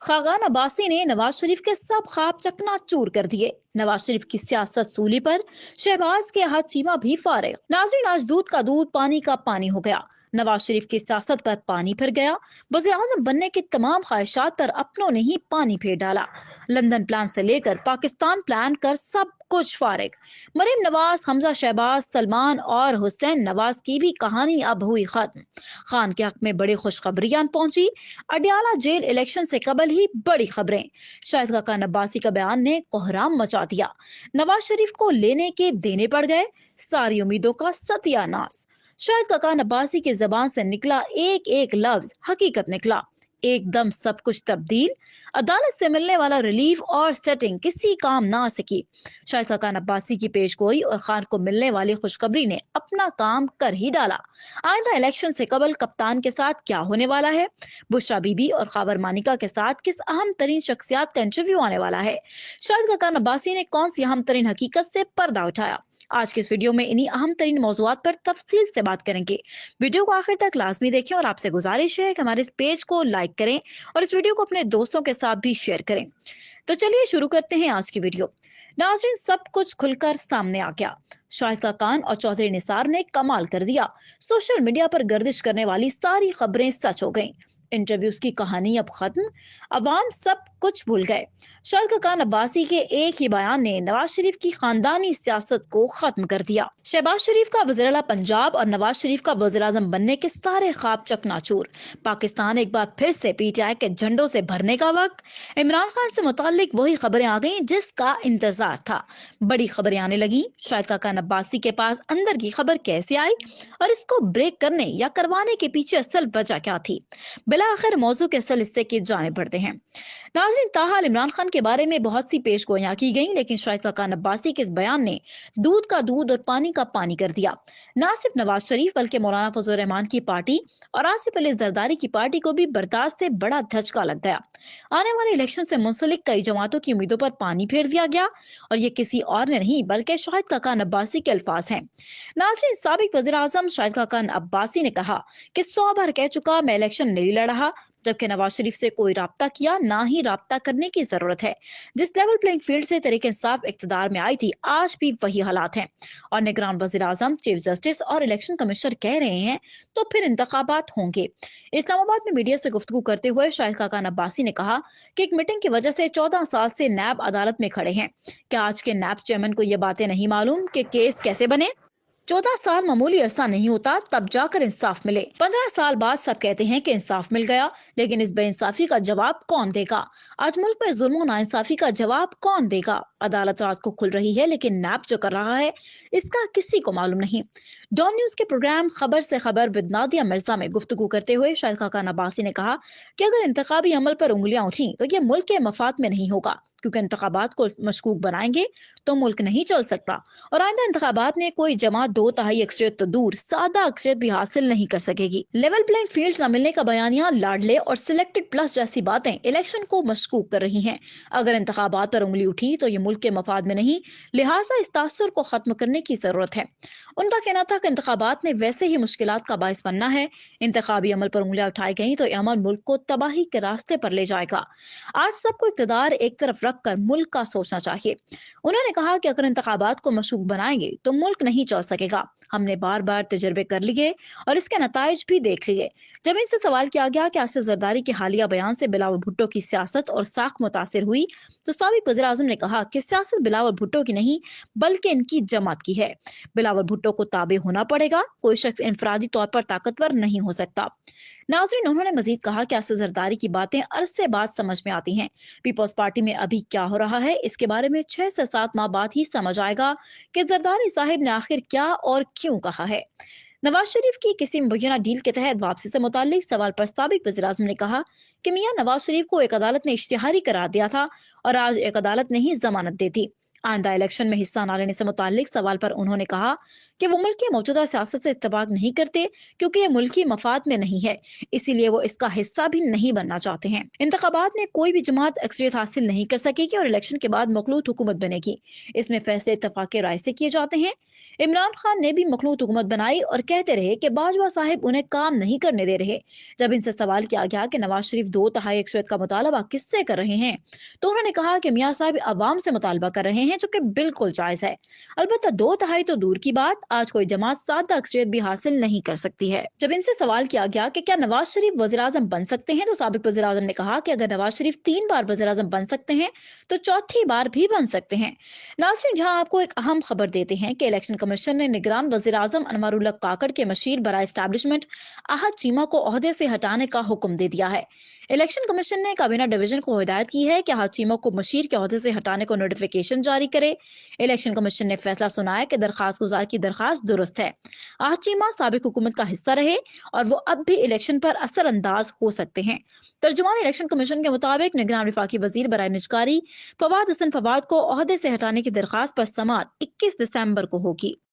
खाकान अब्बासी ने नवाज शरीफ के सब ख्वाब चकनाचूर कर दिए। नवाज शरीफ की सियासत सूली पर, शहबाज के हाथ चीमा भी फारिग। नाज़रीन, आज दूध का दूध पानी का पानी हो गया। नवाज शरीफ की सियासत पर पानी फिर गया। वज़ीर आज़म बनने की तमाम ख्वाहिशात पर अपनों ने ही पानी फेर डाला। लंदन प्लान से लेकर पाकिस्तान प्लान कर सब कुछ फारिग। मरीम नवाज, हमजा शहबाज, सलमान और हुसैन नवाज की भी कहानी अब हुई खत्म। खान के हक में बड़ी खुशखबरियां पहुंची। अडियाला जेल इलेक्शन से कबल ही बड़ी खबरें। शाहिद खाकान अब्बासी का बयान ने कोहराम मचा दिया। नवाज शरीफ को लेने के देने पड़ गए। सारी उम्मीदों का सत्यानाश। शाहिद खाकान अब्बासी की जबान से निकला एक एक लफ्ज हकीकत निकला। एकदम सब कुछ तब्दील। अदालत से मिलने वाला रिलीफ और सेटिंग किसी काम ना सकी। शाहिद खाकान अब्बासी की पेशगोई और खान को मिलने वाली खुशखबरी ने अपना काम कर ही डाला। आइंदा इलेक्शन से कबल कप्तान के साथ क्या होने वाला है, बुशरा बीबी और खैबर मानिका के साथ किस अहम तरीन शख्सियत का इंटरव्यू आने वाला है, शाहिद खाकान अब्बासी ने कौन सी अहम तरीन हकीकत से पर्दा उठाया। आज के इस वीडियो में इन्हीं अहम तरीन मौज़ूआत पर तफसील से बात करेंगे। वीडियो को आखिर तक लाजमी देखें और आपसे गुजारिश है कि हमारे इस पेज को लाइक करें और इस वीडियो को अपने दोस्तों के साथ भी शेयर करें। तो चलिए शुरू करते हैं आज की वीडियो। नाज़रीन, सब कुछ खुलकर सामने आ गया। शाहिद खाकान और चौधरी निसार ने कमाल कर दिया। सोशल मीडिया पर गर्दिश करने वाली सारी खबरें सच हो गईं। इंटरव्यूज की कहानी अब खत्म। अवाम सब कुछ भूल गए। शाहिद खाकान अब्बासी के एक ही बयान ने नवाज शरीफ की खानदानी सियासत को खत्म कर दिया। शहबाज शरीफ का वज़ीर आला पंजाब और नवाज शरीफ का वज़ीर आज़म बनने के सारे ख्वाब चकनाचूर। पाकिस्तान एक बार फिर से पीटीआई के झंडों से भरने का वक्त। इमरान खान से मुताल्लिक वही खबरें आ गईं जिसका इंतजार था। बड़ी खबरें आने लगी। शाहिद खाकान अब्बासी के पास अंदर की खबर कैसे आई और इसको ब्रेक करने या करवाने के पीछे असल वजह क्या थी। बिलाखिर मौजू के असल हिस्से की जानिब बढ़ते हैं। नाज़रीन, ताहाल इमरान खान के बारे में बहुत सी पेशगोइयां की गईं, लेकिन शाहिद खाकान अब्बासी के इस बयान ने दूध का दूध और पानी का पानी कर दिया। न सिर्फ नवाज शरीफ बल्कि मौलाना फजल रहमान की पार्टी और आसिफ अली जरदारी की पार्टी को भी बर्दाश्त से बड़ा धचका लग गया। आने वाले इलेक्शन से मुंसलिक कई जमातों की उम्मीदों पर पानी फेर दिया गया और ये किसी और ने नहीं बल्कि शाहिद खाकान अब्बासी के अल्फाज हैं। नाज़रीन, साबिक वज़ीर आज़म शाहिद खाकान अब्बासी ने कहा कि 100 बार कह चुका मैं इलेक्शन नहीं लड़ रहा, जबकि नवाज शरीफ से कोई राब्ता किया ना ही राब्ता करने की जरूरत है। जिस लेवल प्लेइंग फील्ड से तहरीक इंसाफ इख्तिदार में आई थी, आज भी वही हालात हैं और निगरान वज़ीर आज़म, चीफ जस्टिस और इलेक्शन कमिश्नर कह रहे हैं तो फिर इंतखाबात होंगे। इस्लामाबाद में मीडिया से गुफ्तगू करते हुए शाहिद खाकान अब्बासी ने कहा कि एक मीटिंग की वजह से 14 साल से नैब अदालत में खड़े हैं। क्या आज के नैब चेयरमैन को ये बातें नहीं मालूम कि केस कैसे बने? 14 साल मामूली अरसा नहीं होता, तब जाकर इंसाफ मिले। 15 साल बाद सब कहते हैं कि इंसाफ मिल गया, लेकिन इस बेइंसाफी का जवाब कौन देगा? आज मुल्क में जुल्म और नाइंसाफी का जवाब कौन देगा? अदालत रात को खुल रही है, लेकिन नैब जो कर रहा है इसका किसी को मालूम नहीं। डॉन न्यूज के प्रोग्राम खबर से खबर विद नादिया मिर्जा में गुफ्तगू करते हुए शाहिद खाकान अब्बासी ने कहा कि अगर इंतखाबी अमल पर उंगलियां उठी तो ये मुल्क के मफाद में नहीं होगा, क्योंकि इंतखाबात को मशकूक बनाएंगे तो मुल्क नहीं चल सकता और आइंदा इंतखाबात में कोई जमात 2/3 अक्सरियत तो दूर सादा अक्सरियत भी हासिल नहीं कर सकेगी। लेवल प्लेइंग फील्ड न मिलने का बयानिया, लाडले और सिलेक्टेड प्लस जैसी बातें इलेक्शन को मशकूक कर रही हैं। अगर इंतखाबात पर उंगली उठी तो ये मुल्क के मफाद में नहीं, लिहाजा इस तासुर को खत्म करने की जरूरत है। उनका कहना था कि इंतखाबात ने वैसे ही मुश्किलात का बाइस बनना है। इंतखाबी अमल पर उंगलियां उठाई गई तो यह अमल मुल्क को तबाही के रास्ते पर ले जाएगा। आज सबको इक़्तिदार एक तरफ रखकर मुल्क का सोचना चाहिए। उन्होंने कहा कि अगर इंतखाबात को मशकूक बनाएंगे तो मुल्क नहीं चल सकेगा। हमने बार बार तजर्बे कर लिए और इसके नताइज भी देख लिए। जब इनसे सवाल किया गया कि आसिफ जरदारी के हालिया बयान से बिलावल भुट्टो की सियासत और साख मुतासिर हुई, तो साबिक वज़ीर आज़म ने कहा कि सियासत बिलावल भुट्टो की नहीं बल्कि इनकी जमात की है। बिलावल भुट्टो को ताबे होना पड़ेगा, कोई शख्स इंफरादी तौर पर ताकतवर नहीं हो सकता। नाज़रीन, उन्होंने मजीद कहा कि आसिफ जरदारी की बातें अरसे बाद समझ में आती हैं। पीपल्स पार्टी में अभी क्या हो रहा है इसके बारे में 6 से 7 माह बाद ही समझ आएगा कि जरदारी साहिब ने आखिर क्या और क्यों कहा है। नवाज शरीफ की किसी मुबैना डील के तहत वापसी से मुताल्लिक सवाल पर साबिक वज़ीर आज़म ने कहा कि मियां नवाज शरीफ को एक अदालत ने इश्तिहारी करार दिया था और आज एक अदालत ने ही जमानत दी थी। आइंदा इलेक्शन में हिस्सा न लेने से मुतालिक सवाल पर उन्होंने कहा कि वो मुल्क की मौजूदा सियासत से इत्तेफाक नहीं करते क्योंकि ये मुल्की मफाद में नहीं है, इसीलिए वो इसका हिस्सा भी नहीं बनना चाहते हैं। इंतखाबात में कोई भी जमात अक्सरियत हासिल नहीं कर सकेगी और इलेक्शन के बाद मखलूत हुकूमत बनेगी। इसमें फैसले इत्तफाक राय से किए जाते हैं। इमरान खान ने भी मखलूत हुकूमत बनाई और कहते रहे कि बाजवा साहिब उन्हें काम नहीं करने दे रहे। जब इनसे सवाल किया गया कि नवाज शरीफ 2/3 अक्सरियत का मुतालबा किससे कर रहे हैं, तो उन्होंने कहा कि मियां साहब अवाम से मुतालबा कर रहे हैं, जो कि बिल्कुल जायज है। अलबत्ता 2/3 तो दूर की बात, आज कोई जमात सादा अक्सरियत भी हासिल नहीं कर सकती है। जब इनसे सवाल किया गया कि क्या नवाज शरीफ वज़ीर आज़म बन सकते हैं, तो साबिक वज़ीर आज़म ने कहा कि अगर नवाज शरीफ 3 बार वज़ीर आज़म बन सकते हैं तो चौथी बार भी बन सकते हैं। नाज़रीन, जहां आपको एक अहम खबर देते हैं कि इलेक्शन कमीशन ने निगरान वज़ीर आज़म अनवरुल्लाह काकड़ के मशीर बराए एस्टैब्लिशमेंट आहद चीमा को ओहदे से हटाने का हुक्म दे दिया है। इलेक्शन कमीशन ने काबीना डिवीजन को हिदायत की है कि आहद चीमा को मशीर के ओहदे से हटाने को नोटिफिकेशन जारी करे। इलेक्शन कमीशन ने फैसला सुनाया कि दरखास्त गुजार की दरखास्त दुरुस्त है। आहद चीमा साबिक हुकूमत का हिस्सा रहे और वो अब भी इलेक्शन पर असर अंदाज हो सकते हैं। तर्जुमान इलेक्शन कमीशन के मुताबिक निगरान विफाकी वजीर बराए निजकारी फवाद हसन फवाद को ओहदे से हटाने की दरखास्त पर समाअत 21 दिसंबर को होगी।